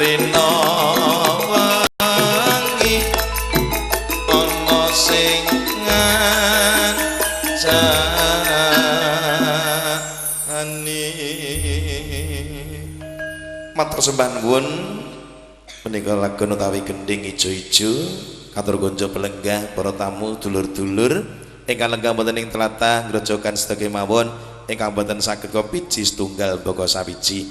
rina wengi ana sing ngancani matur sembah nuwun menika lagu utawi gending ijo-ijo katur konco pelenggah para tamu dulur-dulur ingkang lenggah wonten ing tlatah grojogan sedaya mawon ingkang boten saged kopiji setunggal baka sawiji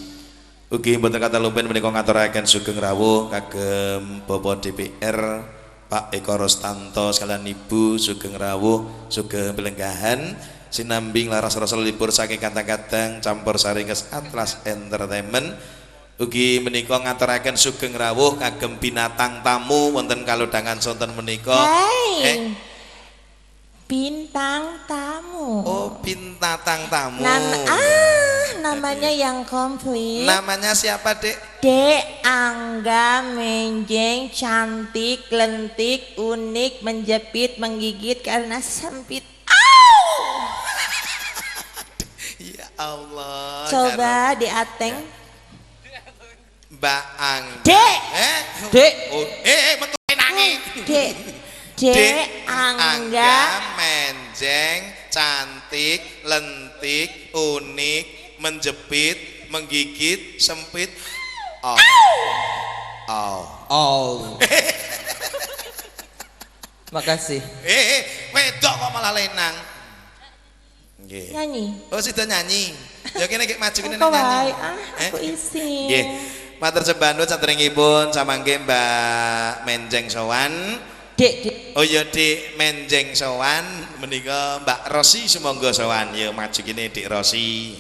ugi boten kata lumpen menika ngaturaken sugeng rawuh kagem Bapak DPR Pak Eko Rostanto sekalian Ibu sugeng rawuh sugeng pelenggahan sinambing laras rasa libur saking kadang-kadang campur sari kes Atlas Entertainment ugi menika ngaturaken sugeng rawuh kagem binatang tamu wonten kalodhangan sonten menika bintang tamu. Oh, bintang tamu. Namanya yang komplit. Namanya siapa, Dek? Dek Angga Menjeng, cantik, lentik, unik, menjepit, menggigit karena sempit. Ya Allah. Coba diateng. Mbak Angga. Dek. Dek. Oh, metu nangis. Dek Angga Menjeng, cantik, lentik, unik, menjepit, menggigit, sempit. Makasih. Wedok kok malah lenang. Nggih. Nyanyi. Oh, sida nyanyi. Ya kene iki maju kene nyanyi. Aku isi. Nggih. Matur sembah nuwun saderengipun samangke Mbak Menjeng sowan. Dek. Oh ya Dik Menjeng sowan menika Mbak Rosi sumangga sowan ya maju kene Dik Rosi.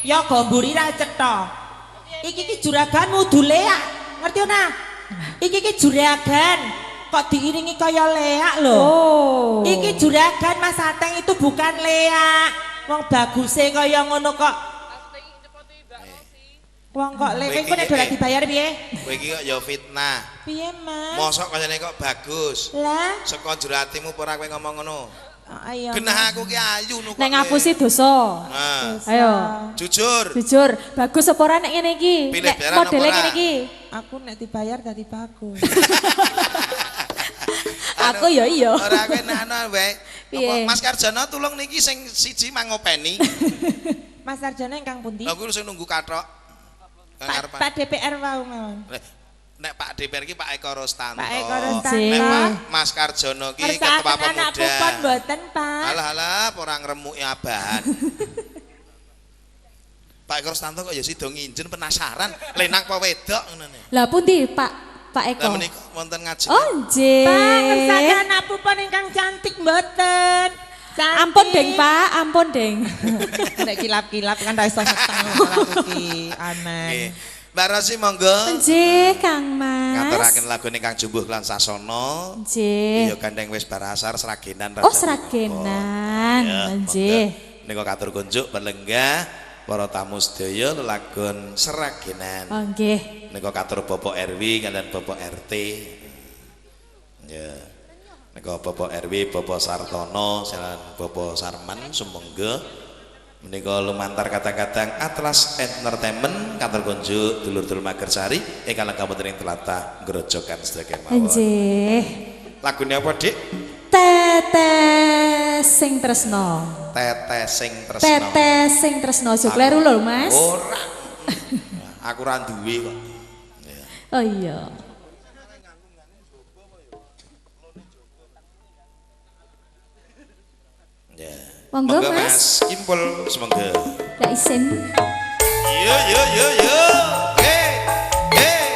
Ya gomburi ra cetha. Iki juragan wudu leak. Ngerti ora? Iki juragan. Kok diiringi kaya leak lho. Oh. Iki juragan Mas Ateng itu bukan leak. Wong baguse kaya ngono kok. Wong kok leak iku nek ora dibayar piye? Kowe iki kok ya fitnah. Piye, Mas? Mosok kayane kok bagus. Lah, saka juratimu ora kowe ngomong ngono. Ayo. Genah aku ki ayu nuku. Nek ngapusi dosa. Nah. Ayo. Jujur. Jujur, bagus apa ora nek ngene iki? Pilih Nek bayaran modele apa ora? ngene iki. Aku nek dibayar dadi bagus. Aku ya iya. Ora kowe nek wae. Piye? Mas Karjono tulung niki sing siji mangopeni. Mas Sarjana ingkang pundi? Lha kuwi sing nunggu kathok. Pak DPR wau mawon. Nek Pak DPR ki Pak Eko Rostanto. Pak Eko Rostanto. Nek Pak Mas Karjono ki ketua pemuda. Anakku pon mboten, Pak. Alah ora ngremuki abahan. Pak Eko Rostanto kok ya sida nginjen penasaran, lenang apa wedok ngene. Lah pundi Pak Eko? Lah menika wonten ngajeng. Oh, nggih. Pak, kersane anakku pon ingkang cantik mboten. Cantik. Ampun, Deng, Pak. Ampun, Deng. Nek kilap-kilap kan ra iso meteng iki amen. Nggih. Mbak Rosi monggo. Nggih, Kang Mas. Ngaturaken lagune Kang Jumbuh lan Sasono. Nggih. Iya gandeng wis barasar seragenan. Oh, seragenan. Nggih. Nika katur kunjuk pelenggah para tamu sedaya lelagon seragenan. Oh, nggih. Nika katur Bapak RW kalian Bapak RT. Ya. Nika Bapak RW, Bapak Sartono, lan Bapak Sarman sumangga menika lumantar kadang-kadang Atlas Entertainment katur kunjuk dulur-dulur Magersari ingkang lenggah wonten ing tlatah Grojogan sedaya mawon. Nggih. Lagune apa, Dik? Tetes sing tresno. Tetes sing tresno. Tetes sing tresno. Aja kleru lho, Mas. Ora. Aku ora duwe kok. Oh iya. Ya. Monggo, Monggo Mas. Mas, impul semonggo. Ndak isin. Yo. Hey. Alayo.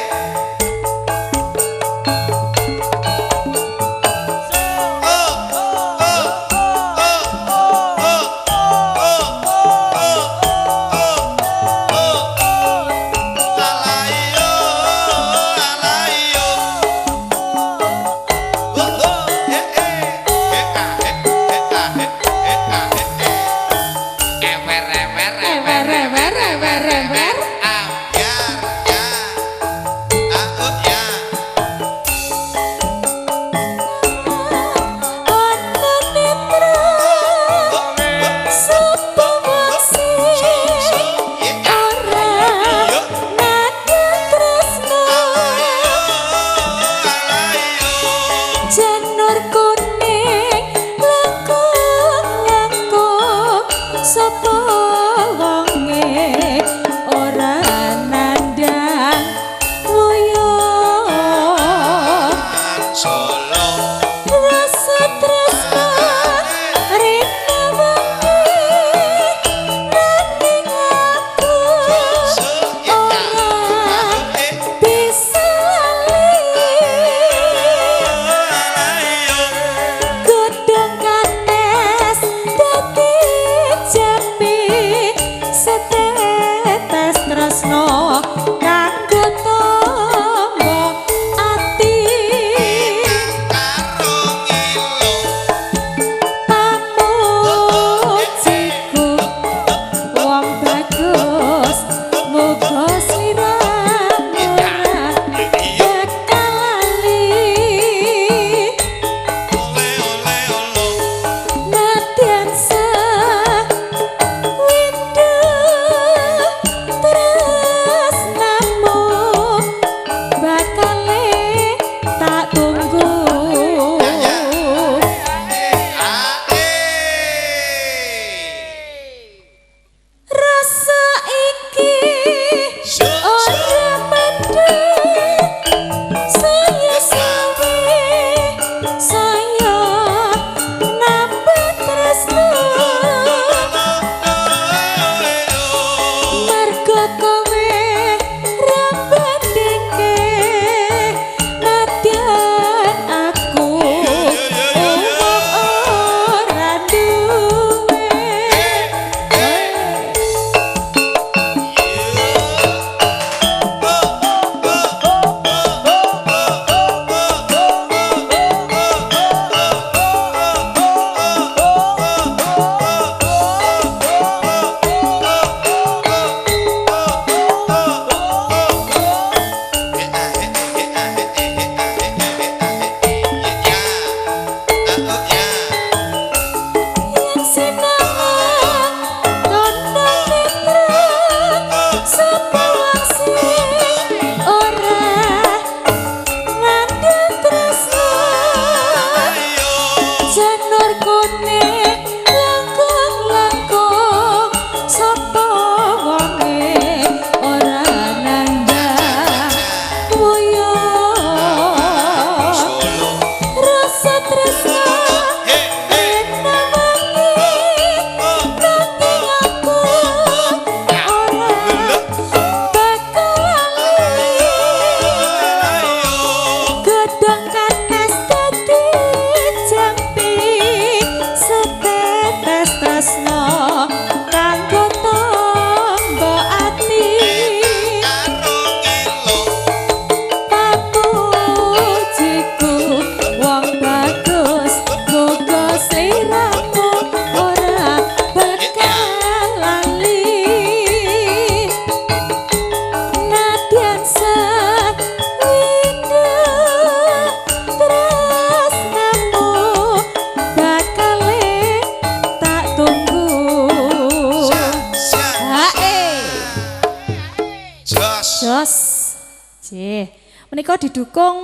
Menika didukung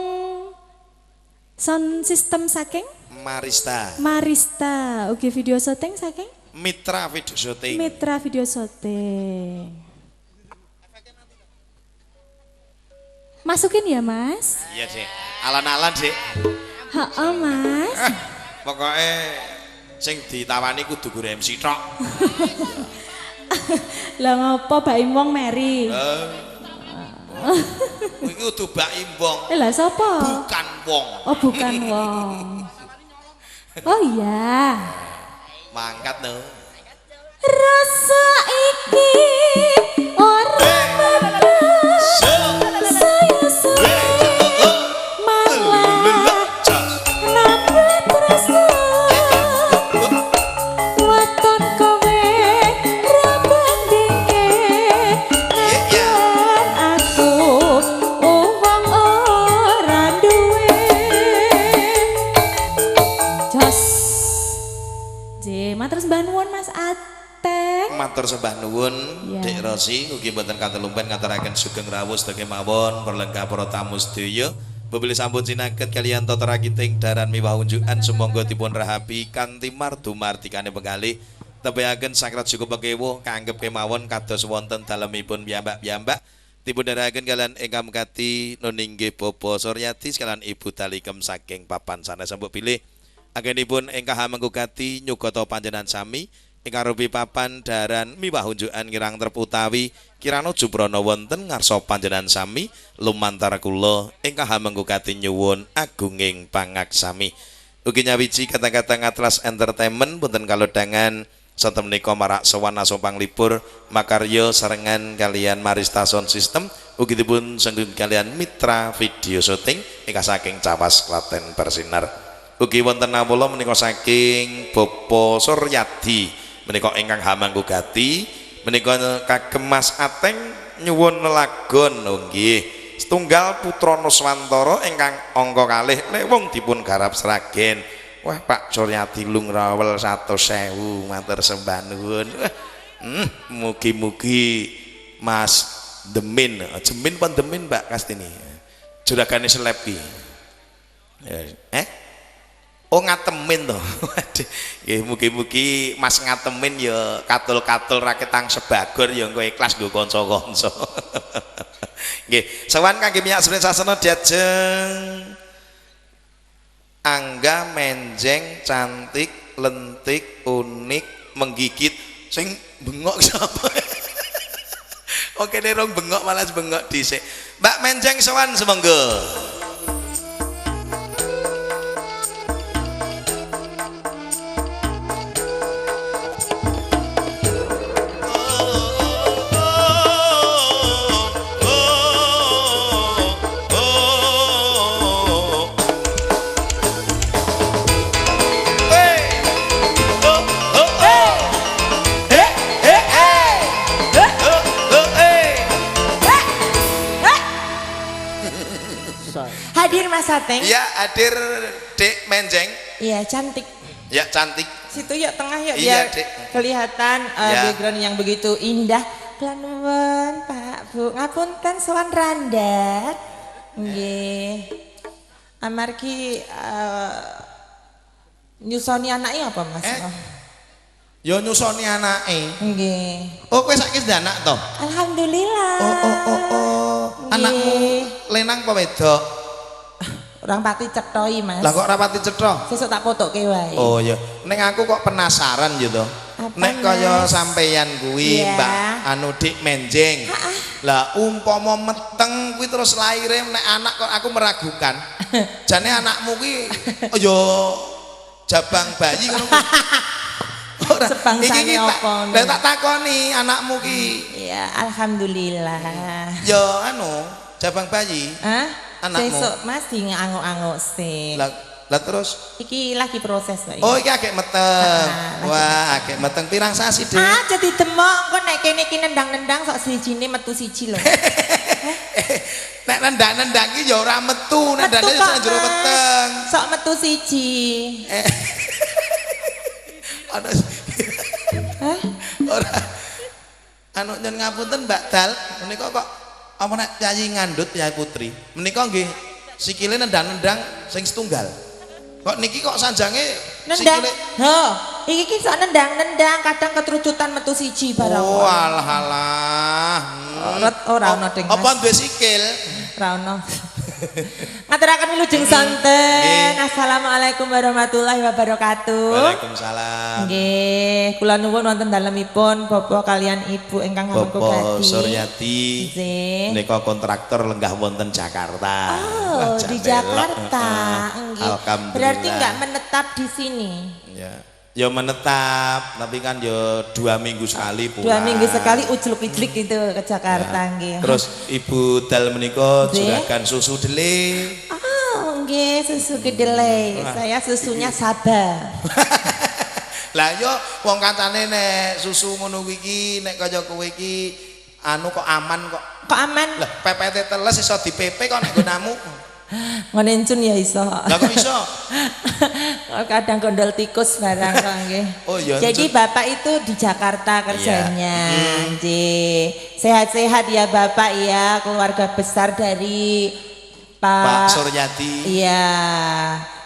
sound system saking Marista. Ugi video syuting saking Mitra Video Syuting. Mitra Video Syuting. Masukin ya, Mas? Iya, Dik. Alan-alan, Dik. Heeh, Mas. Pokoknya sing ditawani kudu guru MC tok. Lah ngopo Mbak Imwong Mary? Iki kudu Mbak Imbong. Lah sapa? Bukan wong. Oh, bukan wong. Oh iya. Mangkat no. Rasa iki ora saya malah nambah terasa waton kowe rabandingke kan aku wong ora duwe jos matur sembah nuwun Mas Ateng. Matur sembah nuwun Ya. Dik Rosi ugi mboten katalumpen ngaturaken sugeng rawuh sedaya mawon perlengkap para tamu sedaya. Bebeli sampun sinaket kalian tata rakiting daran miwah unjukan sumangga dipun rahapi kanthi mardu martikane penggalih tebehaken sakrat cukup pekewo kanggep kemawon kados wonten dalemipun piyambak-piyambak dipun dherekaken kalian ingkang mekati nuninggih Bapa Suryati kalian Ibu Talikem saking papan sanes sembuk pilih anggenipun ingkang hamengkukati nyugata panjenengan sami ingkang rupi papan daran miwah unjukan kirang terputawi kirana jubrana wonten ngarsa panjenengan sami lumantar kula ingkang hamengkukati nyuwun agunging pangaksami ugi nyawiji kata-kata Atlas Entertainment punten kalodhangan sonten menika marak sowan aso panglipur makarya sarengan kalian Marista Sound System ugi dipun senggung kalian Mitra Video Syuting ingkang saking Cawas Klaten bersinar ugi wonten awula menika saking Bapa Suryadi menika ingkang hamangkugati menika kagem Mas Ateng nyuwun lelagon nggih setunggal putra Nuswantara ingkang angka kalih lewung dipun garap sragen wah Pak Suryadi lungrawel 100.000 matur sembah nuwun mugi-mugi Mas Demin Jemin pun Demin Mbak Kastini juragane seleb ki oh ngatemin toh. Nggih mugi-mugi Mas ngatemin ya katul-katul raketang sebagor ya engko ikhlas nggo kanca-kanca. Nggih, sowan kangge minyak Sri Sasana diajeng Angga menjeng cantik lentik unik menggigit sing bengok sapa. Oke nek rong bengok malah bengok dhisik. Mbak menjeng sowan semonggo. Hadir Mas Ateng. Iya, hadir Dek Menjeng. Iya, cantik. Ya, cantik. Situ yuk tengah yuk Iya, biar Dek. kelihatan Ya. background yang begitu indah. Planuwun Pak Bu, ngapunten sowan randhat. Nggih. Amargi nyusoni anake apa Mas? Ya nyusoni anake. Nggih. Oh kowe saiki ndek anak to? Alhamdulillah. Oh. Anakmu lenang apa wedok? Orang pati cetoi Mas. Lah kok ora pati cetha? Sesuk tak fotoke wae. Oh ya, ning aku kok penasaran ya to. Apa, Nek kaya Mas? sampeyan kuwi Iya. Mbak anu Dik Menjeng. Lah umpama meteng kuwi terus laire nek anak kok aku meragukan. Jane anakmu kuwi ya jabang bayi ngono kuwi. Ora. Sebangsane apa, Lah tak takoni anakmu ki Iya, alhamdulillah. ya anu jabang bayi. Hah? Anakmu? Sesuk Mas di nganguk-anguk sih. Lah terus Iki lagi proses wae. oh iki agek meteng. Ah, Wah, agek meteng pirang sasi, Dik? Ah, jadi demok kok nek kene iki nendang-nendang sok sijine metu siji lho. Nek nendang-nendang iki ya ora metu, nendangane Metu kok, sak jero Mas. meteng. Sok metu siji. Ana Hah? ora anu nyen ngapunten Mbak Dal, menika kok apa nek Yayi ngandhut Yayi Putri menika nggih sikile nendang-nendang sing setunggal. Kok niki kok sanjange Nendang. sikile Ho, iki ki sok nendang-nendang kadang ketrucutan metu siji barang. Oh alah alah. Ora ono ding. Apa duwe sikil? Ora ono. Ngaturaken wilujeng sonten. Assalamualaikum warahmatullahi wabarakatuh. Waalaikumsalam. Nggih, kula nuwun wonten dalemipun Bapak kalian Ibu ingkang hamengku Bapak gati. Suryati. Nggih. Menika kontraktor lenggah wonten Jakarta. Oh, Wah, di jan delok. Jakarta. Nggih. Alhamdulillah. Berarti enggak menetap di sini. Ya. Ya menetap, tapi kan ya 2 minggu sekali pulang. 2 minggu sekali ujluk-ujlik itu ke Jakarta nggih. Terus Ibu Dal menika Nggih. juragan susu dele. Oh, nggih, susu kedelai. Saya susunya Sabah. Lah yo wong kancane nek susu ngono kuwi iki nek kaya kowe iki anu kok aman kok. Kok aman? Lah pepete teles iso dipepe kok nek nggonamu. Ngene encun ya iso. Lah kok iso? Kadang gondol tikus barang kok nggih. Oh, iya, Jadi Encun. Bapak itu di Jakarta kerjanya. Nggih. Sehat-sehat ya Bapak ya, keluarga besar dari Pak Pak Suryati. Iya.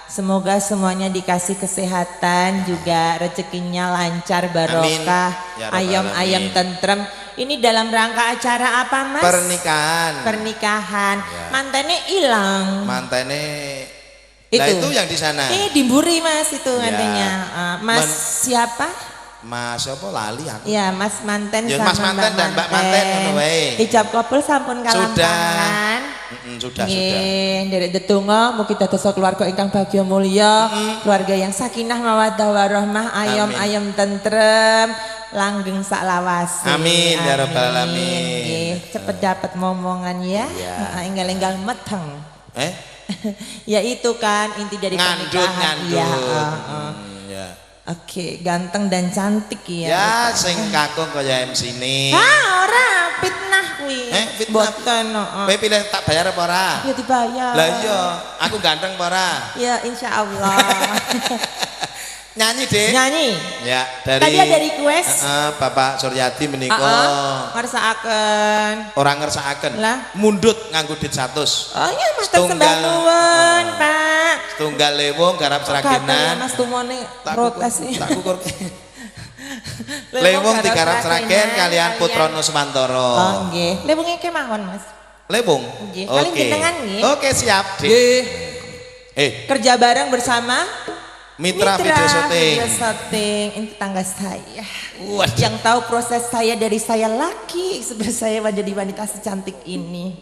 Semoga semuanya dikasih kesehatan juga rezekinya lancar barokah, Ya Rabbal ayam-ayam alamin. tentrem. Ini dalam rangka acara apa Mas? Pernikahan. Pernikahan. Ya. Mantannya hilang. Mantene. Itu. Lah itu yang di sana. Di Mburi Mas itu Ya. katanya. Mas siapa? Mas apa lali aku. Ya Mas Manten Ya, sama Mas Manten dan Mbak Manten ngono wae. Ijab kabul sampun kalampangan. Sudah. Nggih, nderek ndedonga mugi dados keluarga ingkang bagya mulya, keluarga yang sakinah mawaddah warahmah, ayam-ayam tentrem, langgeng sak lawase. Amin, ya rabbal alamin. Nggih, cepet dapat momongan ya. Iya. Enggal-enggal meteng. Ya itu kan inti dari Ngandut. pernikahan. Iya, Ya. Oke, ganteng dan cantik ya. Ya sing kakung kaya MC ini. Ora fitnah kuwi. Fitnah. Boten, Kowe pilih tak bayar apa ora? Ya dibayar. Lah iya, aku ganteng apa ora? Ya insyaallah. Nyanyi, Dik. Nyanyi. Ya, dari Tadi ada request. Bapak Suryati menika Ngersakaken. orang ngersakaken. Lah. Mundut nganggo dit 100. Oh iya Mas Setunggal. sembah nuwun, Pak. Setunggal lewung garap Katanya seragenan. Mas Tumone Tak protes kukur- nih. tak kukur. Lewung digarap seragen kalian Putrono Sumantoro. Oh nggih. Lewunge kemawon, Mas. Lewung. Nggih, kalian jenengan nggih. Oke, siap, Dik. Kerja bareng bersama Mitra Video Shooting. Video Shooting. Ini tetangga saya. Waduh. Yang tahu proses saya dari saya laki seperti saya menjadi wanita secantik ini.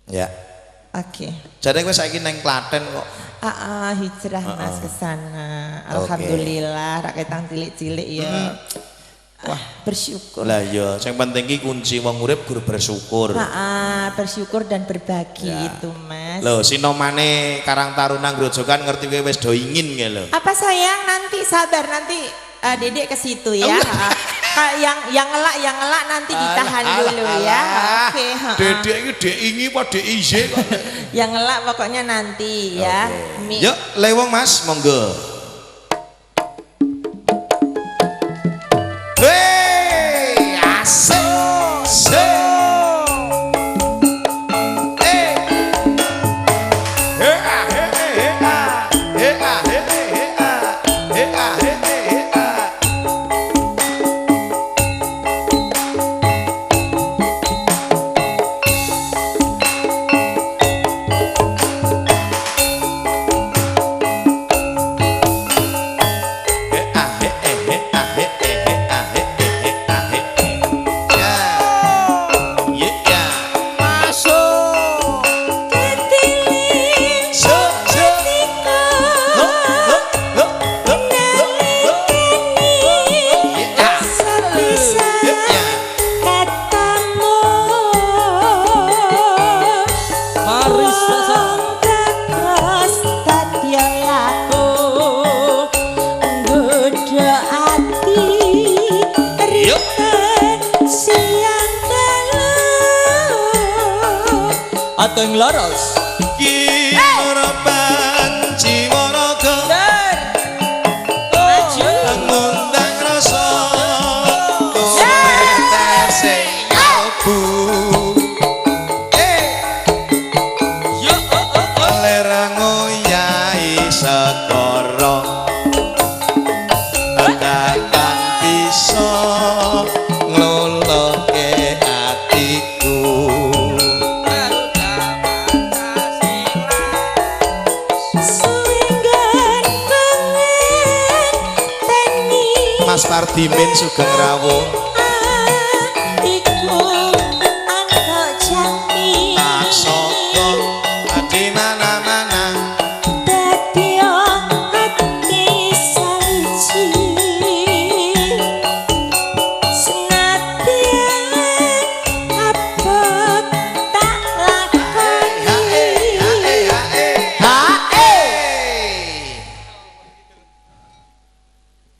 Ya. Oke. Jadi gue saiki neng Klaten kok. Hijrah Mas ke sana. Oke. Alhamdulillah rakyat tang cilik-cilik ya. Wah, bersyukur. Lah iya, yang penting ki kunci wong urip kudu bersyukur. Bersyukur dan berbagi Ya. itu Mas. Loh, sinomane Karang Taruna Grojogan ngerti kowe wis do ingin nggih lho. Apa sayang nanti sabar nanti Dedek ke situ ya. yang ngelak nanti ditahan dulu ya. Oke. Dedek iki dek ingi apa dek ize kok. Yang ngelak pokoknya nanti ya. Yuk, lewong Mas, monggo. Hey, asik. So. Ateng laras Ki harapan jiwa raga ngundang rasa kowe tesih nyobu Pardimin Sugeng Rawuh iku angka jati tak soko di mana-mana dadi ati salji senadyan abot tak lakoni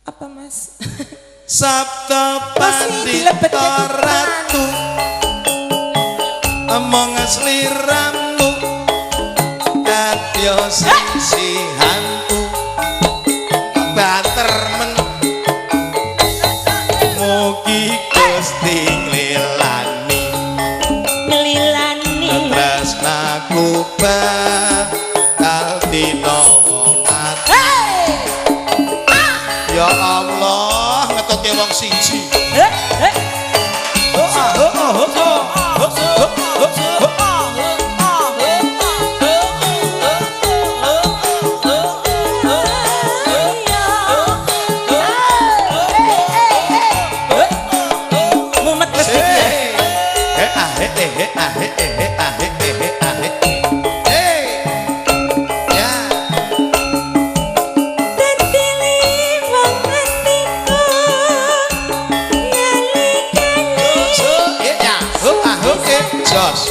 apa mas Sabda Masih dilebet Pandita ke Ratu Omong sliramu Kadya sisihanku Banter men Mugi Gusti nglilani ngelilani tresnaku bakal dina mati Ya Allah ngetutke wong siji mumet wis Jos.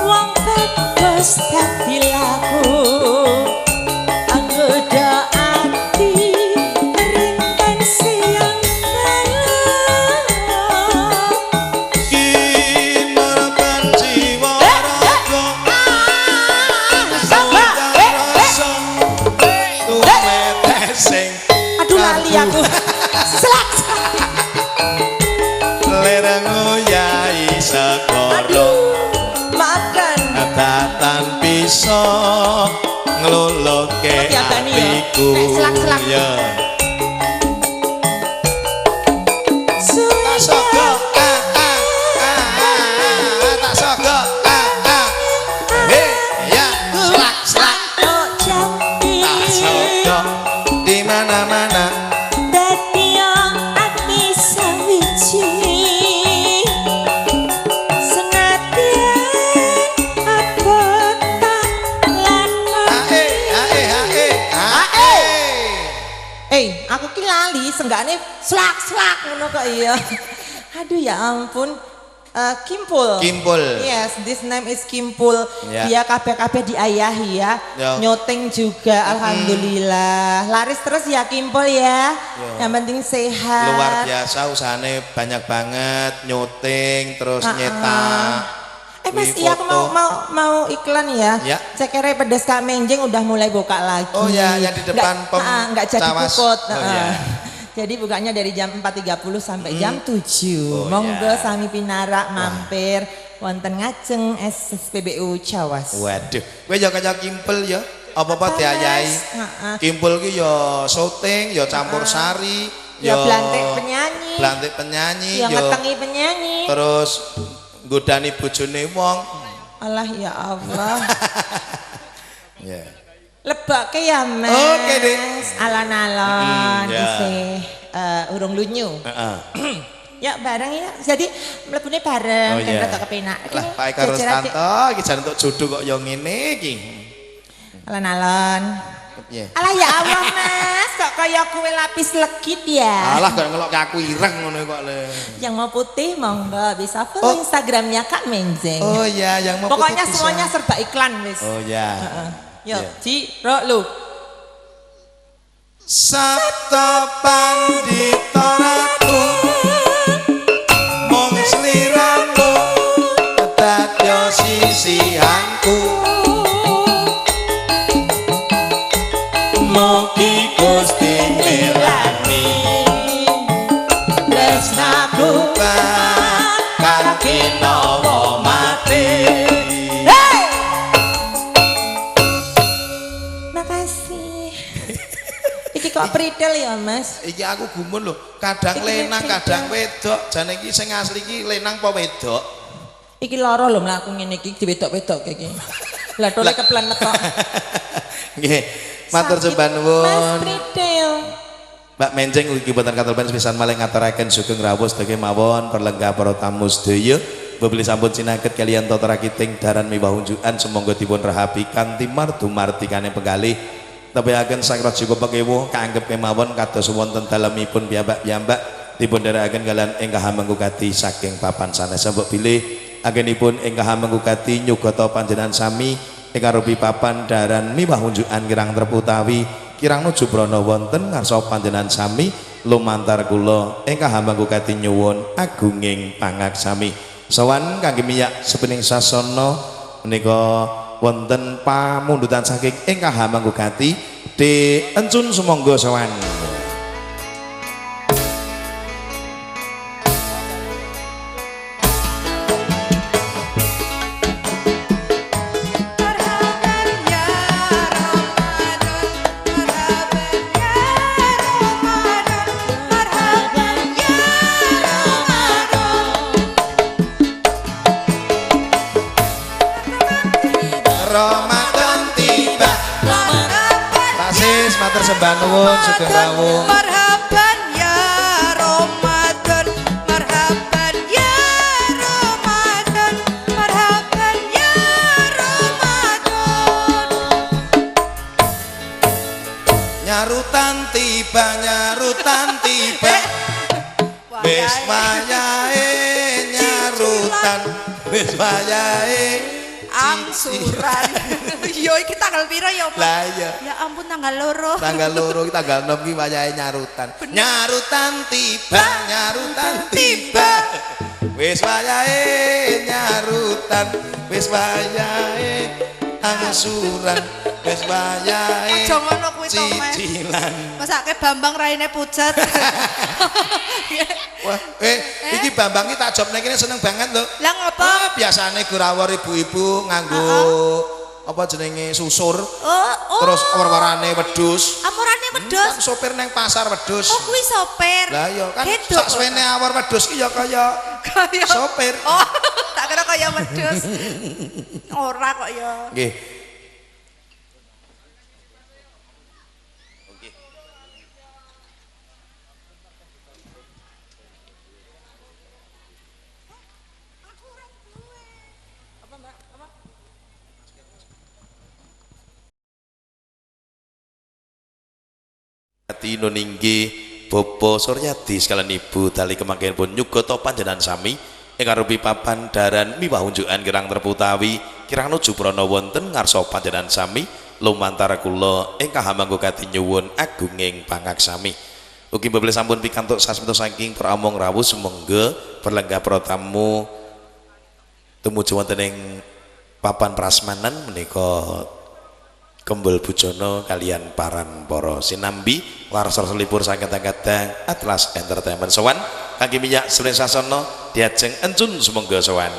wong bagus dadi laku anggoda ati rinten siang Kinarapan jiwa raga Sawarasa Tumetesing aduh lali aku selak Lereng yai segoro maafkan Datan bisa ngeluluke Hati-hati ya. hatiku Selak-selak. ya Tak sogo Tak sogo Hei ya selak-selak oh jati Tak sogo di mana-mana dadi ati sawiji senadyan abot tak lakoni aku ki lali senggane slak-slak ngono kok iya. Aduh ya ampun. Kimpul. Kimpul. Yes, this name is Kimpul. Ya. Dia kabeh-kabeh diayahi ya. Ya. Nyoteng juga alhamdulillah. Laris terus ya Kimpul ya. Yang penting sehat. Luar biasa usahane banyak banget nyuting terus nyetak Mas, wih, iya aku foto. mau iklan ya. Ya. Cekernya pedas Kak Menjeng udah mulai buka lagi. Oh ya, yang di depan nggak jadi Cawas. puput. Oh, ya. Jadi bukanya dari jam 4.30 sampai jam 7. Oh, Monggo ya. sami pinarak mampir wonten ngajeng SPBU Cawas. Waduh, kowe ya kaya Kimpul ya. Apa-apa diayahi. Heeh. Kimpul ki ya syuting, ya campur sari, Ya blantik penyanyi. Blantik penyanyi, Ya ngetengi penyanyi. terus nggodani bojone wong. Allah ya Allah. Ya. Lebake ya Mas. Oke, Dik. Alon-alon ya. isih urung lunyu. Heeh. Ya bareng ya. Jadi mlebune bareng Oh, kan iya. rada kepenak. Lah Pak Eka Rustanto iki jan entuk jodoh kok ya ngene iki. Alon-alon. Ya. Alah ya Allah Mas, kok kaya kue lapis legit ya. Alah gak ngelok aku ireng ngono kok le. Yang mau putih monggo bisa follow Oh. Instagramnya Kak Menjeng. Oh ya, yang mau Pokoknya putih bisa. semuanya serba iklan wis. Oh ya. Yo, Iya. Ciro lu. Sabda Pandita Ratu mung sliramu dadya sisihanku mugi Gusti nilani tresnaku bakal kinawa mati. Makasih. Iki kok pritel ya Mas? Iki aku gumun lho, kadang lenang, kadang wedok. Jane iki sing asli iki lenang apa wedok? Iki loro lho mlaku ngene iki diwedok-wedok iki. Lah tole keplenet kok. Nggih. matur sembah Mas nuwun. Pritil. Mbak Menjeng ugi boten katurban sepisan malih ngaturaken sugeng rawuh sedaya mawon perlenggah para tamu sedaya bebeli sampun sinaget kalian totara kiting daran miwah unjukan semonggo dipun rahapi kanthi mardu-martikane penggalih tepiaken sang raja pekewuh kaanggep kemawon kados wonten dalemipun piyambak-piyambak dipun dherekaken kalian ingkang menggugati saking papan sanes mbok pilih anggenipun ingkang menggugati nyugata panjenengan sami ingkang rupi papan daran miwah unjukan kirang terputawi kirang nuju brana wonten ngarsa panjenengan sami lumantar kula ingkang menggugati nyuwun agunging pangaksami sawan kangge miyak sepening sasana menika wonten pamundutan saking ingkang manggugati di encun sumangga sawan. Ramadan tiba, Pasis matur sembah nuwun sugeng rawuh. Marhaban ya Ramadan, marhaban ya Ramadan, marhaban ya Ramadan. Nyarutan tiba, nyarutan tiba. Wis wayahe nyarutan, wis wayahe angsuran. Yo iki tanggal piro ya, Pak? lah iya. Ya ampun tanggal loro. Tanggal loro iki tanggal 6 iki wayahe nyarutan. Nyarutan tiba, nyarutan tiba. Wis wayahe nyarutan, wis wayahe angsuran, wis wayahe Aja ngono kuwi to, Mas. cicilan. Masake Bambang raine pucat. Wah, iki Bambang iki tak job nek kene seneng banget lho. Lah ngopo? Ah, biasane gurawor ibu-ibu nganggo apa jenenge susur. Oh. Terus war-warane wedhus. Amurane wedhus. Kan sopir neng pasar wedhus. Oh, kuwi sopir. Lah iya kan Gedhok. sak suwene awar wedhus ki ya kaya Kaya sopir. Oh, tak kira kaya wedhus. Ora kok ya. Nggih. Ati nuninggi Bopo Suryadi sekalian ibu tali kemangkian pun nyugata panjenengan sami ingkang rupi papan daran miwah unjukan kirang terputawi kirang nuju prana wonten ngarsa panjenengan sami lumantar kula ingkang manggugati nyuwun agunging pangaksami ugi bebele sampun pikantuk sasmita saking pramong rawuh sumangga perlenggah para tamu tumuju wonten ing papan prasmanan menika Kembul Bujono kalian paran poro sinambi warsor selipur saking kadang Atlas Entertainment sowan kangge minyak Sri Sasono diajeng encun sumangga sowan.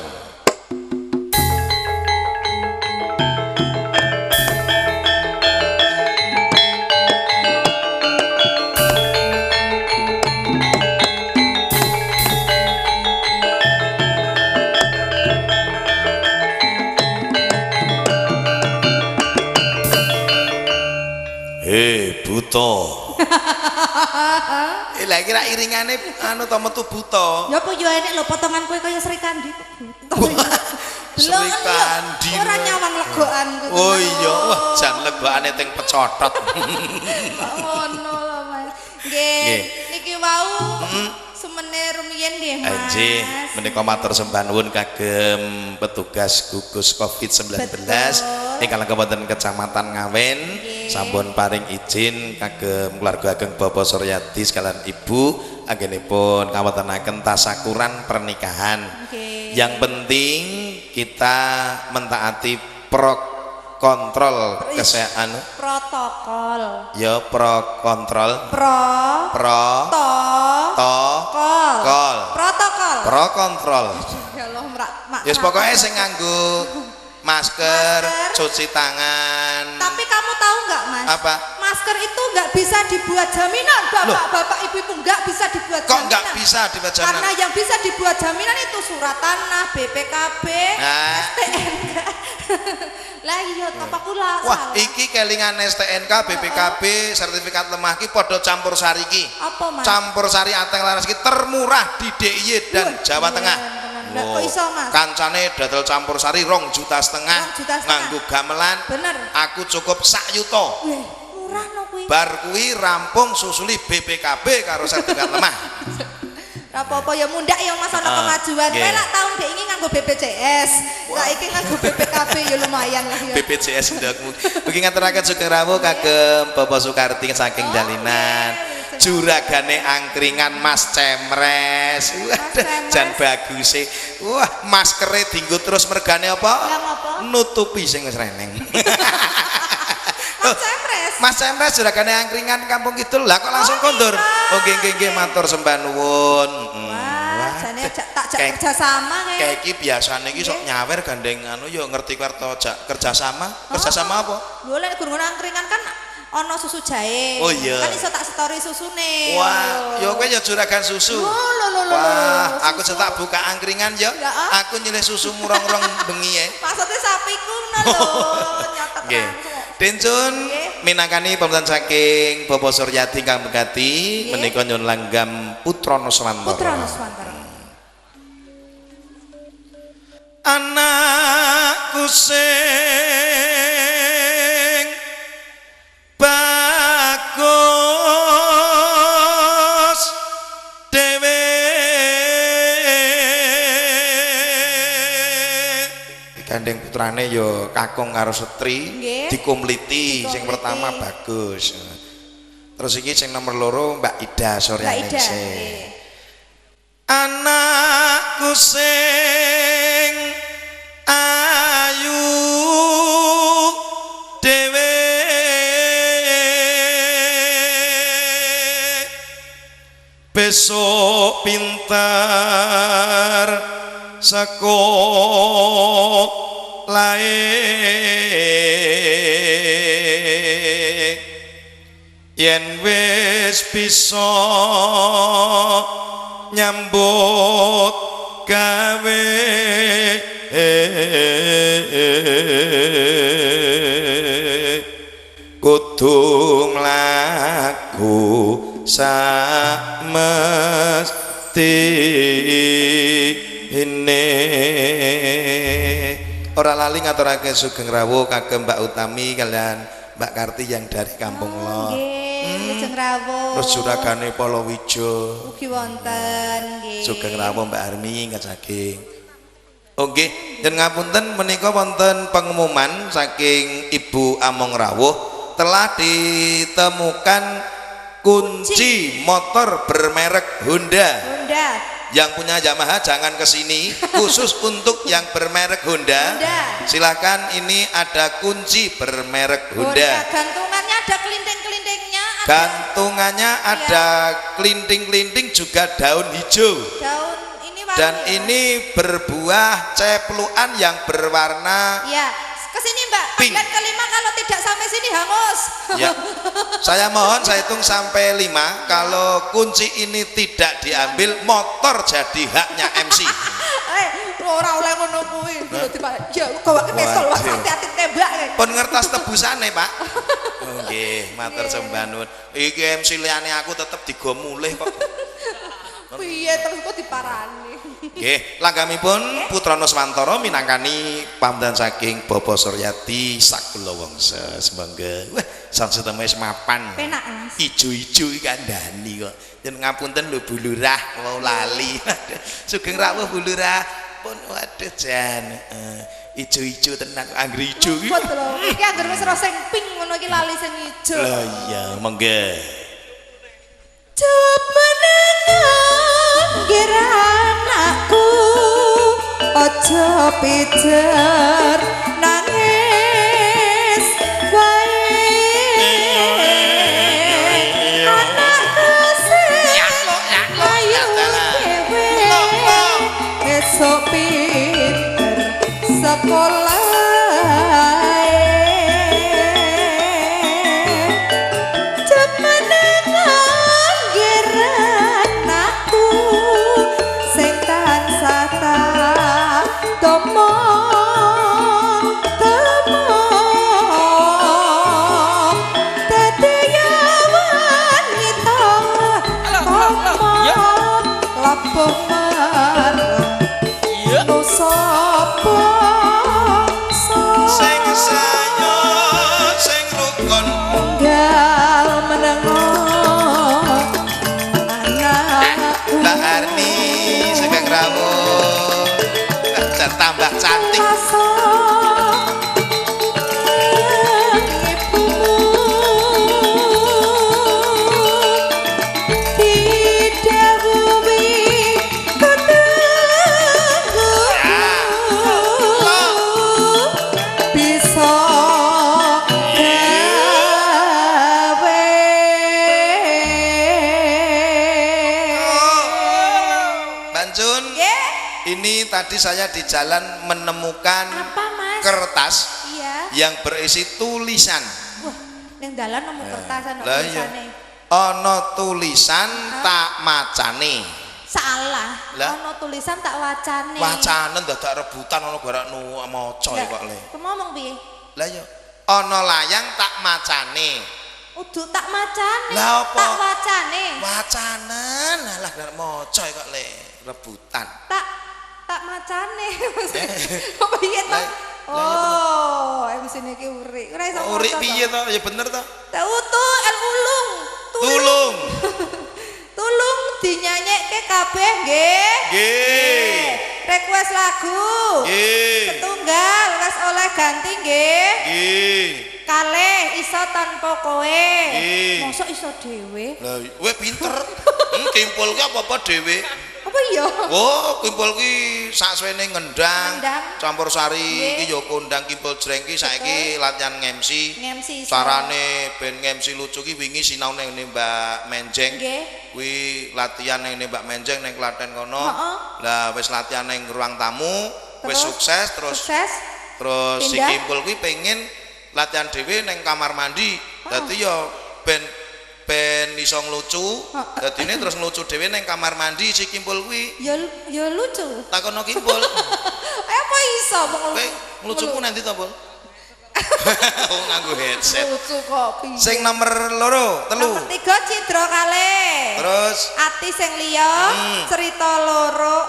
Buto. Lah kira iringane anu to metu buto. Ya apa yo enek lho potongan kowe kaya Sri Kandi. Sri Kandi. Ora nyawang legokan kowe. Oh iya, wah jan legokane teng pecotot. Ngono lho Mas. Nggih, niki wau semene rumiyin nggih Mas. Anjih, menika matur sembah nuwun kagem petugas gugus Covid-19 ingkang langkung wonten Kecamatan Ngawen sampun paring izin kagem keluarga ageng Bapak Suryadi sekalian ibu anggenipun kawontenaken tasakuran pernikahan. Yang penting kita mentaati kontrol kesehatan Protokol. ya kontrol Protokol. Protokol. kontrol Ya Allah, mak. yes pokoknya sing nganggo masker, cuci tangan. Tapi kamu tahu nggak Mas? Apa? Masker itu nggak bisa dibuat jaminan, bapak-bapak, ibu-ibu nggak bisa dibuat Kok jaminan. nggak bisa dibuat jaminan? Karena yang bisa dibuat jaminan itu surat tanah, BPKB, Nah. STNK. Lah iya apa kula Wah, salah. iki kelingan STNK, BPKB, sertifikat lemah iki padha campur sari iki. Apa Mas? Campur sari Ateng Laras iki termurah di DIY dan Jawa Tengah. Lah kok iso Mas? Kancane dodol campur sari 2,5 juta, 2,5 juta. nganggo gamelan. Bener. Aku cukup sak yuta. Wih, murah no kuwi. Bar kuwi rampung susuli BPKB karo sertifikat lemah. Apa-apa ya mundak ya Mas ana kemajuan. nggih. Kowe lak tahun dek iki nganggo BPJS. Saiki nganggo BPKB ya lumayan lah ya. BPJS ndakmu. Mugi ngaturaken sugeng rawuh kagem Bapak Sukarti saking Dalinan. Juragane angkringan Mas Cemres. Cemres. Jan baguse. Wah, maskere dienggo terus mergane apa? Yang apa? Nutupi sing wis reneng. Mas Cemres. Mas Cemres juragane angkringan Kampung Kidul. Lah kok langsung kondur? Oh nggih nggih nggih matur sembah nuwun. Wah, jane tak jak kerja sama Kayak iki biasane iki sok nyawer gandeng anu ya ngerti kerto kerja sama. Kerja sama apa? Lho lek gurung angkringan kan ana susu jahe. Oh, iya. Kan iso tak story susune. Wah, yo kowe ya juragan susu. Lho. Wah, aku cetak buka angkringan ya. Ya, Aku nyilih susu murang-murang bengi ya. Maksudnya sapiku ngono lho. Nyatet Nggih. langsung. Dencun Nggih. minangkani pemerintahan saking Bapak Suryati kang megati Nggih. menika nyuwun langgam Putra Nuswantara. Putra Nuswantara. Anakku sing bagus dhewe gandeng putrane ya kakung karo Setri Nggih. dikumliti sing Dikumliti. pertama bagus terus iki sing nomor loro Mbak Ida Mbak Suryaningsih Ida. Nggih. anakku sing ayu dhewe besok pintar sekolahe yen wis bisa nyambut gawe kudu mlaku samestine ora lali ngaturake sugeng rawuh kagem Mbak Utami kalian Mbak Karti yang dari Kampung Lo. Nggih, lajeng rawuh. Terus juragane Polowijo. Ugi wonten nggih. Sugeng rawuh Mbak Armi saking. Oh nggih, yen ngapunten menika wonten pengumuman saking Ibu Among Rawuh telah ditemukan kunci motor bermerek Honda. Honda. Yang punya Yamaha jangan kesini, khusus untuk yang bermerek Honda. Honda. Silakan, ini ada kunci bermerek Honda. Gantungannya ada kelinting-kelintingnya. Gantungannya ada kelinting-kelinting juga daun hijau. Daun ini warna. Dan ini berbuah cepluan yang berwarna Ya, kesini Mbak. Pink. Panggilan kelima kalau tidak sampai sini hangus. ya. Saya mohon saya hitung sampai 5. Kalau kunci ini tidak diambil, motor jadi haknya MC. Ora oleh ngono kuwi. Ya, gawake pistol wah Waduh. hati-hati tembak. Pun ngertas tebusane, Pak. Oh nggih, matur sembah nuwun. Iki MC liyane aku tetep digo mulih kok. Piye terus kok diparani. Nggih, langgamipun Putra Nuswantara minangkani pamdan saking Bapak Suryati sakula wangsa semangga. Wah, samse temes mapan. Penak, Mas. Ijo-ijo iki kandhani kok. Yen ngapunten lho Bu Lurah, mau lali. Sugeng rawuh Bu Lurah. Pun waduh jan. Ijo-ijo tenan anggere ijo iki. Betul lho. Iki anggere wis ora sing pink ngono iki lali sing ijo. Lah iya, monggo. Jawab menenang kira anakku ojo pijer nangis wae anakku sing ayu dhewe esok pinter sekolah Tomo cantik. Ini tadi saya di jalan menemukan Apa, Mas? kertas Iya. yang berisi tulisan. Wah, ning dalan nemu kertasan Lah iya. tulisane. Ana tulisan tak macane. Salah. Lah? Ono tulisan tak wacane. Wacane dadak rebutan ana gara nu maca Lah, kok le. ngomong piye? Lah iya. Ana layang tak macane. Udu tak macane. Lah apa? Tak wacane. Wacanen alah gara maca kok le. Rebutan. Tak macane. Apa piye to? Lah, Oh, MC niki uri. Ora iso. Uri piye to? Ya bener to? Tak utu el ulung. Tulung. Tulung dinyanyekke kabeh nggih. Nggih. Request lagu. Nggih. Setunggal wes oleh ganti nggih. Nggih. Kalih iso tanpa kowe. Nggih. Mosok iso dhewe. Lah, kowe pinter. Kimpul ki apa-apa dhewe. Apa iya? Oh, kimpul ki saksuwene ngendang, Ngendang. campur sari Nggih. iki ya kondang kimpul jreng ki saiki latihan nge-MC. Nge-MC iso. Carane ben nge-MC lucu ki wingi sinau ning Mbak Menjeng. Nggih. Kuwi latihan ning Mbak Menjeng ning Klaten kono. Heeh. Lah wis latihan ning ruang tamu, wis Terus? sukses terus Sukses. si Pindah? kimpul kuwi pengen latihan dhewe ning kamar mandi. Dadi ya ben iso nglucu. Dadine terus nglucu dhewe ning kamar mandi si kimpul kuwi. Ya lucu. Takono kimpul. Apa iso Kowe nglucumu nanti to, Pul? Oh, nganggo headset. Lucu kok piye? Sing nomor loro, telu. Nomor 3 Cidra kalih. Terus Ati sing liya, cerita loro,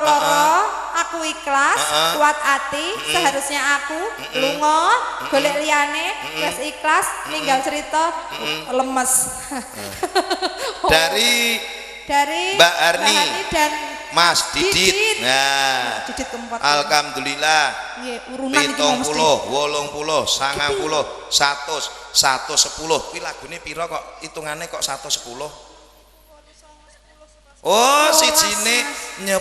aku ikhlas, kuat ati, seharusnya aku lunga, golek liyane, wis ikhlas, ninggal cerita, lemes. dari Dari Mbak Arni dan Mas Didit. Didit. Nah, Didit keempat. alhamdulillah. Nggih, urunan iki 70, mesti. 80, 90, 100, 110. Kuwi lagune pira kok hitungane kok 110? Oh, sijine 10.000.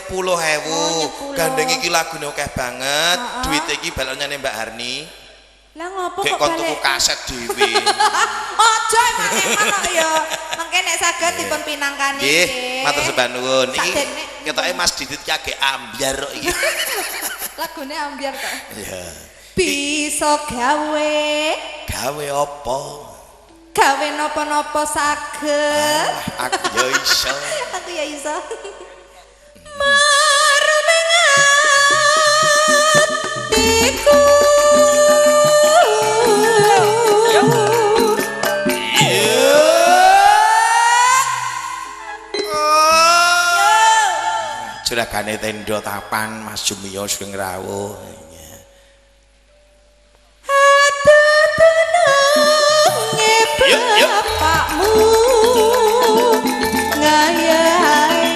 Gandeng iki lagune akeh banget. Duit iki balonane Mbak Arni. Lah ngopo Kayak kok kon tuku balik? kaset dhewe. Ojo emang ya. Mengke nek saged dipun pinangkani Nggih, matur sembah nuwun. Iki Sakdene- ketoke Mas Didit ki agek ambyar kok iki. Lagune ambyar to. Iya. Bisa gawe Gawe apa? gawe napa-napa saged. Aku ya iso. Aku ya iso. Maruneng atiku. Juragane tenda tapan Mas Jumiyo sing rawuh. Ada tenange bapakmu ngayahi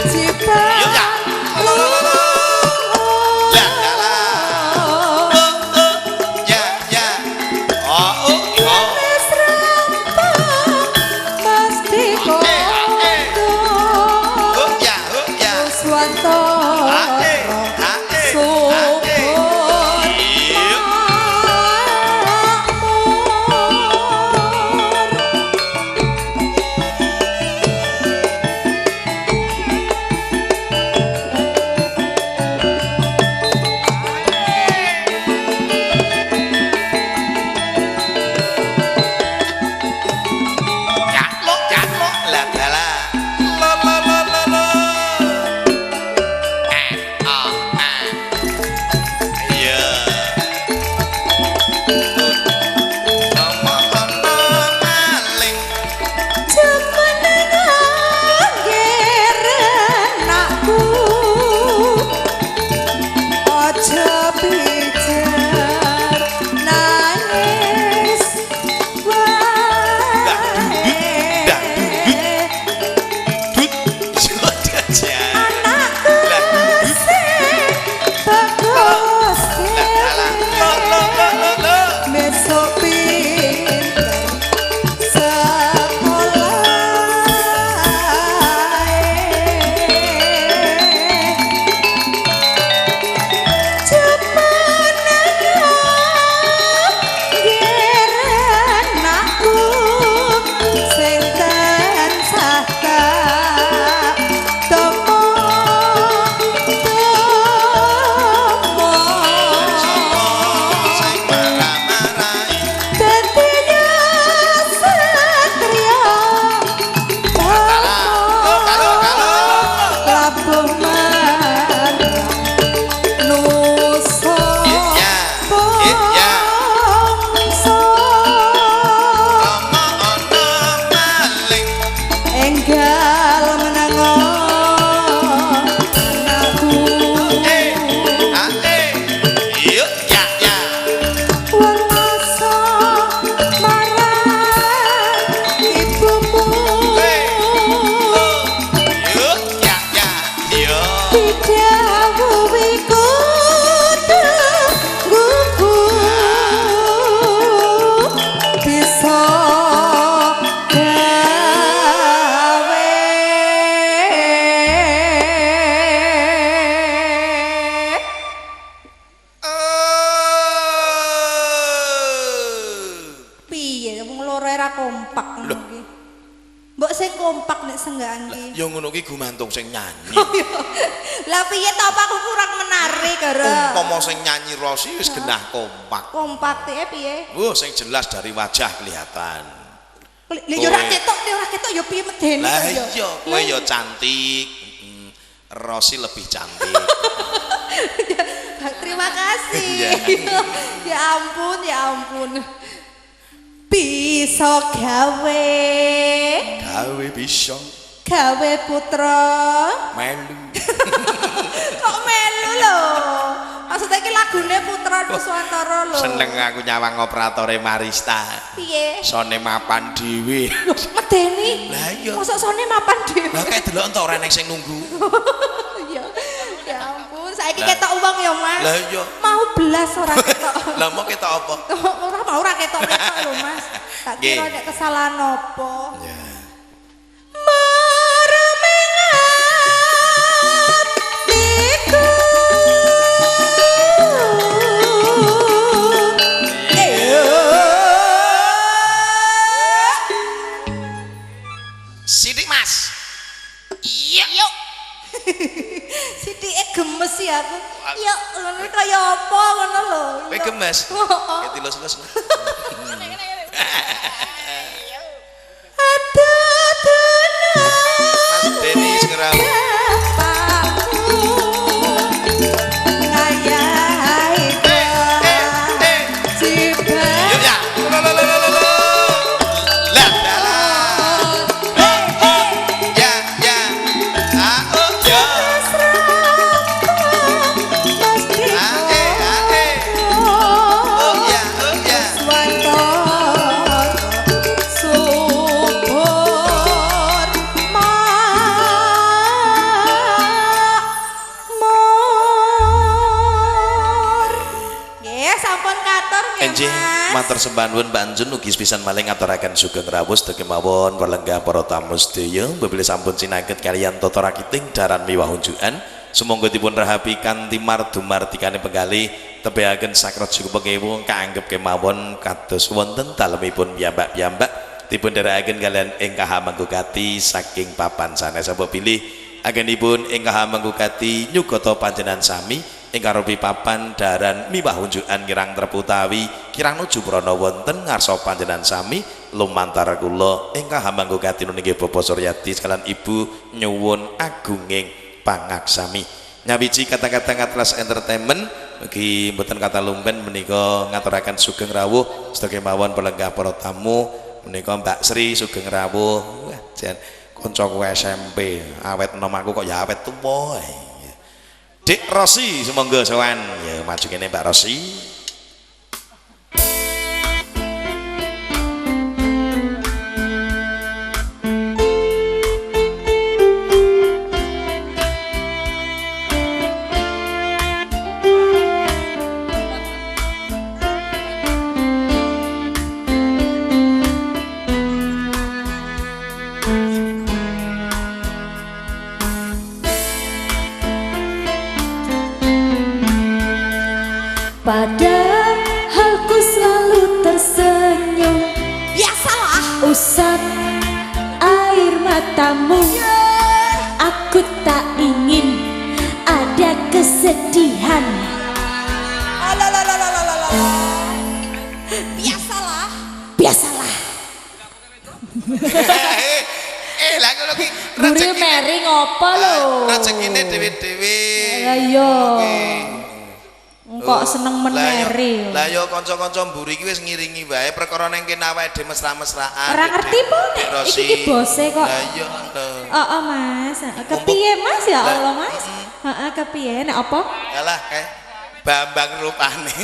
cita Yuk, ya. Lah, ya, ya. Oh, oh. pasti kodo Ya, ya. Swanto Ate, ate, Subur ate. Yuk. Jaklok, jaklok. Lah, lah, lah. La, la, la, la, la. Iya. Ngomong maling. Anakku ojo pijar nangis wae Dut, sudah aja. anakku Lah, sing senggakan ki. Ya ngono ki gumantung sing nyanyi. Lah piye to apa aku kurang menarik gara. Umpama sing nyanyi Rosi wis genah kompak. Kompak piye? Sing jelas dari wajah kelihatan. Lha ora ketok ya piye medeni. Lah iya, kowe ya cantik. Rosi lebih cantik. Terima kasih. Ya ampun. Bisa gawe Bisa gawe putra. melu. Kok melu lho? Maksudnya iki lagune Putra Nuswantara lho. Seneng aku nyawang operatore Marista. Piye? Sone mapan dhewe. Medeni. Lah iya. Mosok sone mapan dhewe. Lah kayak delok entuk ora nek sing nunggu. Ya ampun, saiki ketok uang ya, Mas. Lah iya. Mau belas ora ketok. Lah mau ketok apa? Ora ketok-ketok lho, Mas. Tak kira nek kesalahan apa. Ya. Sidik Mas. Iya. Yuk. Sithike gemes ya aku. Ya ngono kaya apa ngono lho. Kowe gemes. Kayak tilus-tilus. Ada tenang. Mas Denny Segeram. Matur sembah nuwun Mbak Anjun ugi pisan maling ngaturaken sugeng rawuh sedaya mawon palenggah para tamu sedaya bebile sampun sinaget kaliyan tata rakiting daran miwah unjukan sumangga dipun rahapi kanthi mardu-martikane penggalih tebehaken sakrat suku pengewu kaanggep kemawon kados wonten dalemipun piyambak-piyambak dipun dherekaken kalian ingkang manggukati saking papan sanes sapa pilih agenipun ingkang manggukati nyugata panjenengan sami ingkang rupi papan daran miwah unjukan kirang terputawi kirang nuju prana wonten ngarsa panjenengan sami lumantar kula ingkang manggukati nggih Bapak Suryati sekalian Ibu nyuwun agunging pangaksami nyawiji kata-kata ngatras entertainment mugi mboten kata lumben menika ngaturaken sugeng rawuh sedaya mawon pelenggah para tamu menika Mbak Sri sugeng rawuh jan kancaku SMP awet enom aku kok ya awet tuwa Dik Rosi semonggo sowan ya maju kene Mbak Rosi. Padahal ku selalu tersenyum. Biasalah. Usap air matamu. Aku tak ingin ada kesedihan. Biasalah. Biasalah. Lah ngono ki Guri meri ngopo lho? rezekine dhewe-dhewe. Lah iya. Kok seneng meneri. Lah ya kanca-kanca mburi iki wis ngiringi wae perkara ning kene awake dhewe mesra-mesraan. Ora ngerti po nek iki bose kok. Lah iya. Heeh Mas. Kepiye Mas ya Allah Mas? Heeh kepiye nek apa? Alah kae Bambang rupane.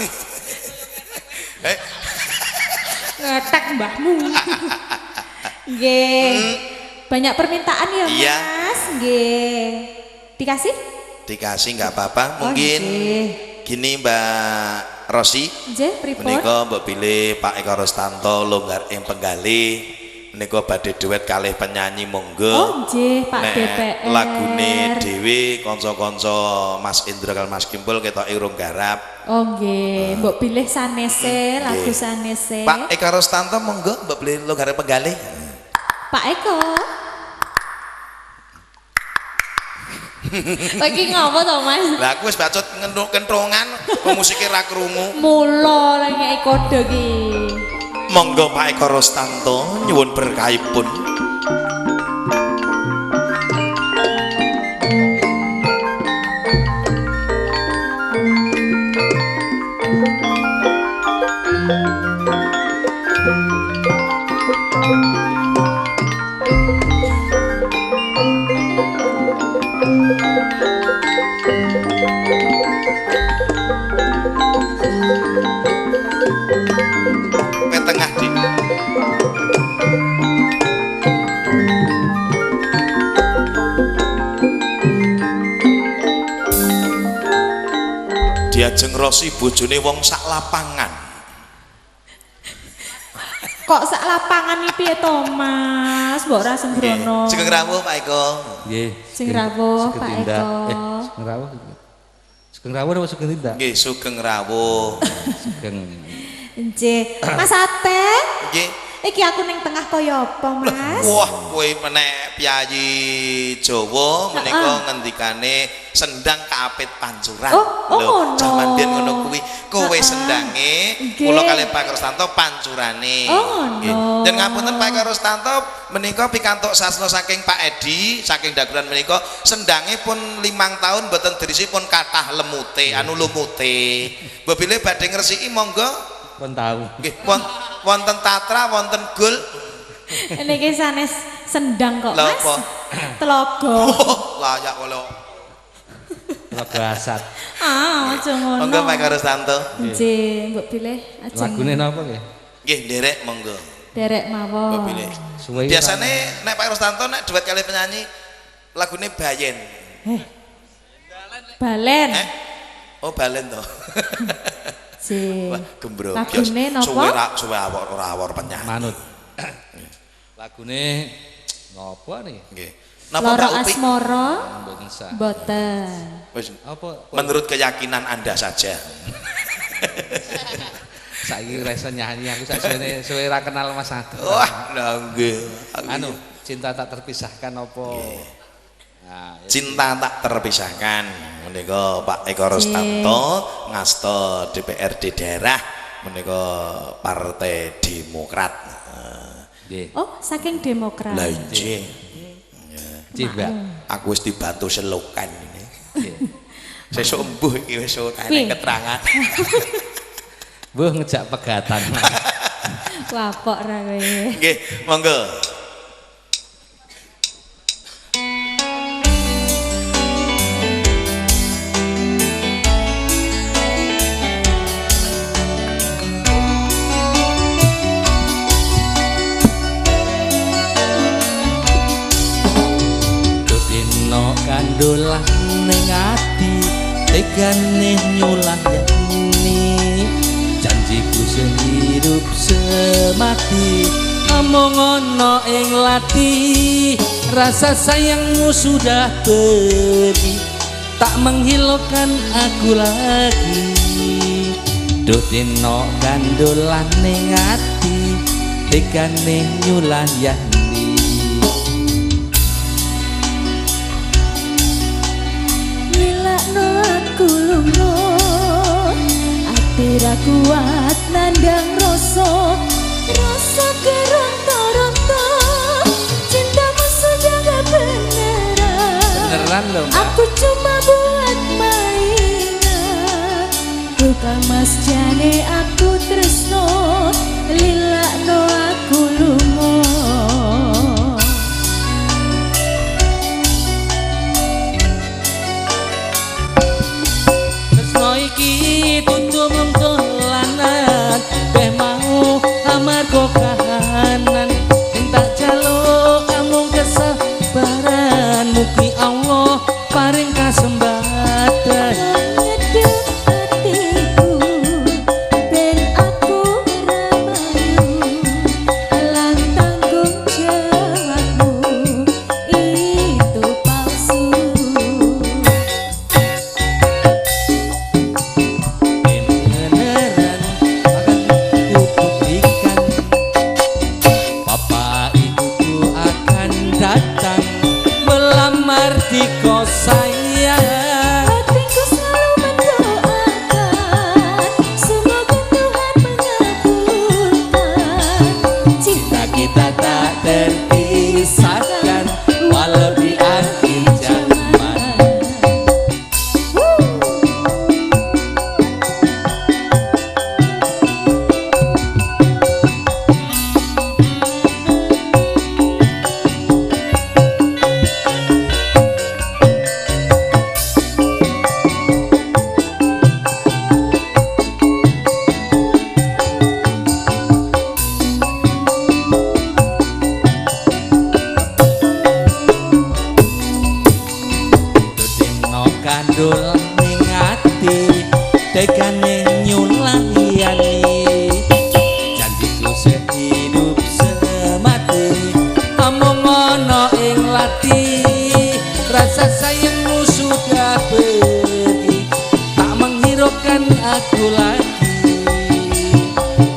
Ngetek mbahmu. Nggih. Banyak permintaan ya Iya. Mas. Nggih. Dikasih? Dikasih nggak apa-apa mungkin. Nggih. Gini Mbak Rosi. Nggih, pripun? Menika mbok pilih Pak Eko Rostanto longgar ing penggalih. Menika badhe duet kalih penyanyi monggo. Oh nggih, Pak Nek DPR. lagune dhewe kanca-kanca Mas Indra kali Mas Kimpul ketoke urung garap. Oh nggih, mbok pilih sanese, lagu sanese. Pak Eko Rostanto monggo mbok pilih longgar penggalih. Pak Eko. Kowe iki ngopo to, Mas? Lah aku wis bacot kentrongan, pemusike ra krungu. Mula lagi ngeki kode iki. Monggo Pak Eko Rostanto nyuwun berkahipun. Tengah Dik. Diajeng rosi bojone wong sak lapangan. Kok sak lapangan iki piye to, Mas? Mbok ra sembrono. Sugeng rawuh Pak Eko. Nggih. Sing rawuh Pak Eko. Sugeng rawuh. Sugeng rawuh apa sugeng tindak? Nggih, sugeng rawuh. Sugeng. Nggih. Mas Ate. Nggih. Iki aku ning tengah kaya apa, Mas? Wah, kowe menek piyayi Jawa menika ngendikane sendang kaapit pancuran. Oh, ngono. Jaman biyen ngono kuwi. Kowe sendange, Nggih. kula kalih Pak Rostanto pancurane. Oh, ngono. Dan ngapunten Pak Rostanto menika pikantuk sastra saking Pak Edi, saking dagelan menika sendange pun 5 tahun mboten derisipun kathah lemute, anu lumute. Mbok bilih badhe ngresiki monggo. Pun tahu. Nggih, wonten Tatra, wonten Gul. Niki sanes sendang kok, Lha Mas. apa? Telogo. Layak kula. Lagu asat. Ah, aja ngono. Monggo Pak Rostanto. Nggih, mbok pilih aja. Lagune napa nggih? Nggih, nderek monggo. Derek Mbok mawon. pilih. Suwe Biasane nek Pak Rostanto nek duet kali penyanyi lagune Bayen. Balen. Oh, Balen to. Nggih. Wah, gembro. Lagune napa? Suwe awor penyanyi. manut. Lagune napa nih? Nggih. Napa Loro Pak Upi? asmara Mboten sah. boten. Wis Apa menurut keyakinan Anda saja. saiki rasa nyanyi aku sak suwe ra kenal Mas Ade. Wah, lha nggih. Anu, cinta tak terpisahkan apa? Nah, Cinta tak terpisahkan menika Pak Eko Rostanto ngasta DPRD daerah menika Partai Demokrat. nggih. Oh, saking Demokrat. Lah nggih, Mbak. aku wis dibantu selokan ini. Nggih. Sesuk embuh iki wis Piye? keterangan. Mbuh ngejak pegatan. Wapok ra kowe. Nggih, monggo. Dodino kandolan ning ati, tegane nyulayani. Janjiku sehidup semati, among ono ing lati. Rasa sayangmu sudah pergi, tak menghilangkan aku lagi. Dodino kandolan ning ati, tegane nyulayani. Nilakno aku lunga, ati ra kuat nandang rasa, rasa keronta-ronta. Cintamu sudah gak beneran. Beneran loh Mbak. Aku cuma buat mainan. Bukan mas jane aku tresno, lilakno aku lunga. Tresno iki tutu mung dolanan, beh mau amarga kahanan. Ing tak jaluk amung kesabaran, mugi Allah paring kasembatan. Ngedep hatiku, ben aku ramayu, lan tanggung jawabmu itu palsu. tekane nyulayani janjiku sehidup semati omong ana ing lati rasa sayangmu sudah pergi tak menghiraukan aku lagi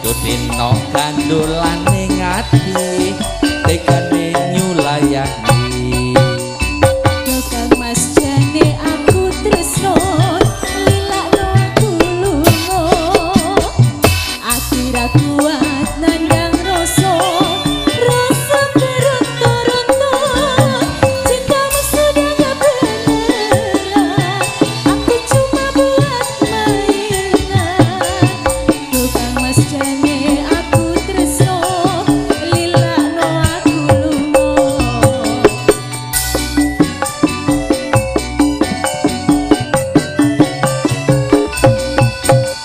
dodino gandolan ning ati tekane nyulayani Tukang mas jane aku tresno lilakno aku lunga aku ra kuat nandang rasa rasa keronta-ronta cintamu sudah gak beneran aku cuma buat mainan Tukang mas jane aku tresno lilakno aku lunga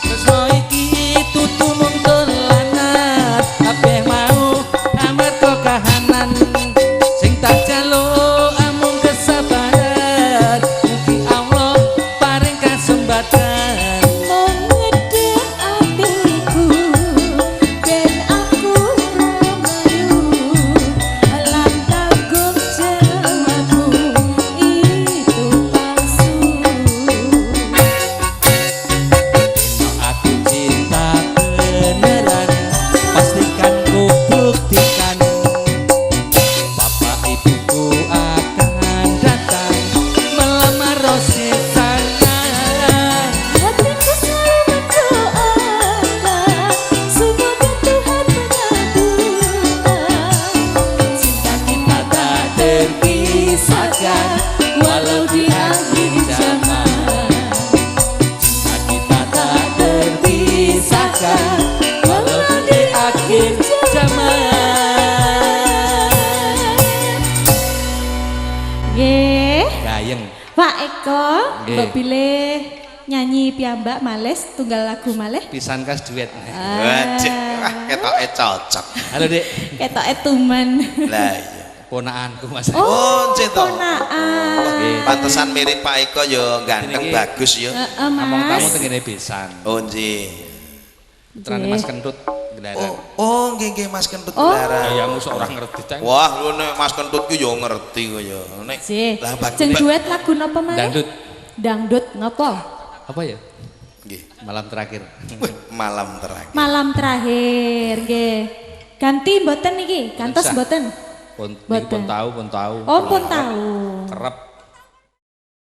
tresno iki tutu mung dolanan kabeh mau amarga kahanan sing tak jaluk amung kesabaran mugi Allah paring kasempatan Mengedek hatiku ben aku romayu lan tanggung jawabku itu palsu Dino aku cinta beneran pastikan ku buktikan bapak ibuku akan datang melamar Rosi sayang hatiku selalu mendoakan semoga Tuhan mengabulkan cinta kita tak terpisahkan walau di akhir zaman cinta kita tak terpisahkan walau di akhir zaman Nggih gayeng Pak Eko, Nggih. mbok pilih nyanyi piyambak males tunggal lagu malih. Pisan kas duet. Wajib, wah ketoke cocok. Halo Dik, Ketoke tumen. Lah iya. ponakanku Mas. Oh, cek to. Ponaan. Pantesan mirip Pak Eko yo ganteng Ini- bagus yo. Ngomong tamu Mas. tengene pisan. Oh nggih. Putrane Mas Kentut Gendaran. Oh nggih nggih Mas Kentut Oh. Gendaran. Ya musuh orang ngerti teng. Wah, lu nek Mas Kentut ku yo ngerti kok yo. Nek Sih. lah bagus. Jeng duet lagu napa malih? Dangdut. Dangdut napa? Apa ya? Nggih. Malam terakhir. Wih, malam terakhir. Malam terakhir nggih. Ganti mboten niki, kantos Bisa. mboten? Pun Boten. pun tahu. Oh, pun tahu. Kerep